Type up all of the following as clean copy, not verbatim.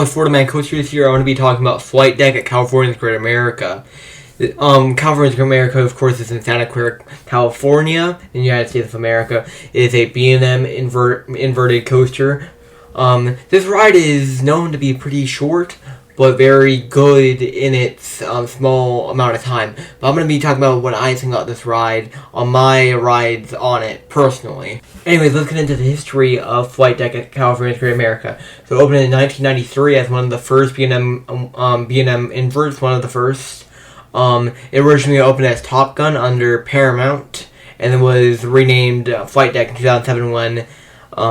Florida Man Coaster this year. I want to be talking about Flight Deck at California's Great America. California's Great America, of course, is in Santa Clara, California, in the United States of America. It is a B&M inverted coaster. This ride is known to be pretty short, but very good in its small amount of time. But I'm going to be talking about what I think about this ride on my rides on it, personally. Anyways, let's get into the history of Flight Deck at California's Great America. So it opened in 1993 as one of the first B&M inverts, one of the first. It originally opened as Top Gun under Paramount, and then was renamed Flight Deck in 2007 when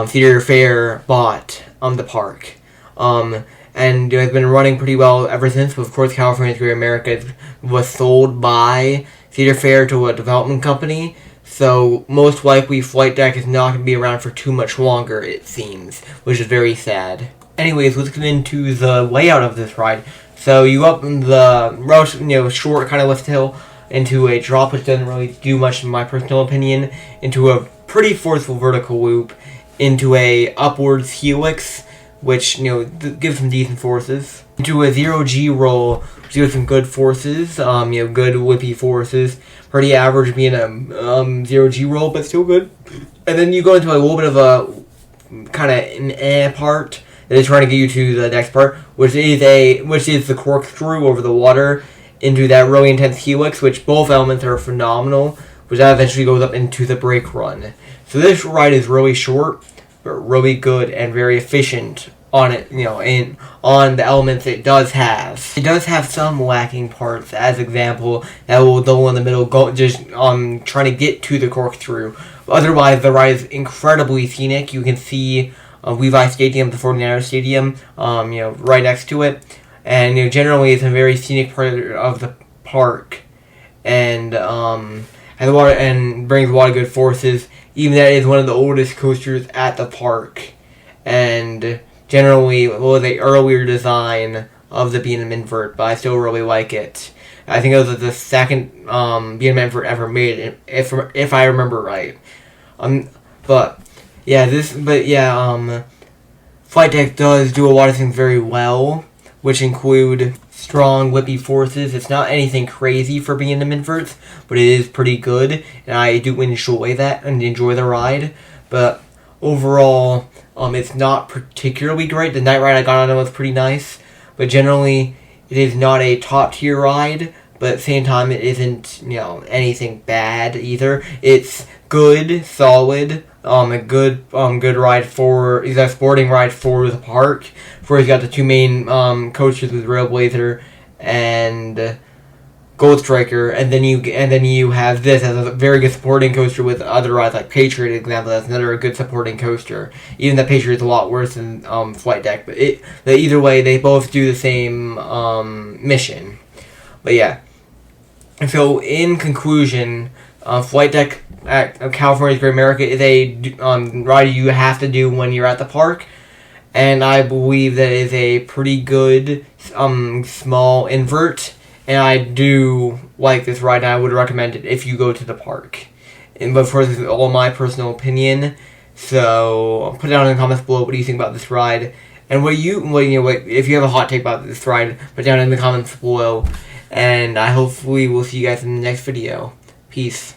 Cedar Fair bought the park. And it has been running pretty well ever since. But of course, California's Great America was sold by Cedar Fair to a development company. So most likely, Flight Deck is not going to be around for too much longer, it seems, which is very sad. Anyways, let's get into the layout of this ride. So you go up the short kind of lift hill into a drop, which doesn't really do much in my personal opinion, into a pretty forceful vertical loop, into a upwards helix, which, gives some decent forces, into a 0G roll, which gives some good forces, good whippy forces, pretty average being a 0G roll, but still good. And then you go into a little bit of a kind of an part that is trying to get you to the next part, which is the corkscrew over the water into that really intense helix, which both elements are phenomenal, which that eventually goes up into the brake run. So this ride is really short, but really good and very efficient on it, on the elements it does have. It does have some lacking parts, as example, that will go in the middle, trying to get to the corkscrew. Otherwise, the ride is incredibly scenic. You can see Levi Stadium, the 49ers Stadium, right next to it. And, generally it's a very scenic part of the park. And brings a lot of good forces. Even that is one of the oldest coasters at the park. And generally, was the earlier design of the B&M invert, but I still really like it. I think it was the second B&M invert ever made, if I remember right. Flight Deck does do a lot of things very well, which include strong whippy forces. It's not anything crazy for B&M inverts, but it is pretty good, and I do enjoy that and enjoy the ride. But overall, it's not particularly great. The night ride I got on it was pretty nice, but generally it is not a top tier ride. But at the same time, it isn't anything bad either. It's good, solid, a good ride for. It's a sporting ride for the park. Where he's got the two main coasters with Railblazer and Gold Striker, and then you have this as a very good supporting coaster with other rides like Patriot, example. That's another good supporting coaster. Even the Patriot is a lot worse than Flight Deck, but either way, they both do the same mission. But yeah. So in conclusion, Flight Deck at California's Great America is a ride you have to do when you're at the park. And I believe that is a pretty good small invert. And I do like this ride, and I would recommend it if you go to the park. But of course, this is all my personal opinion. So put it down in the comments below. What do you think about this ride? And if you have a hot take about this ride, put it down in the comments below. And I hopefully will see you guys in the next video. Peace.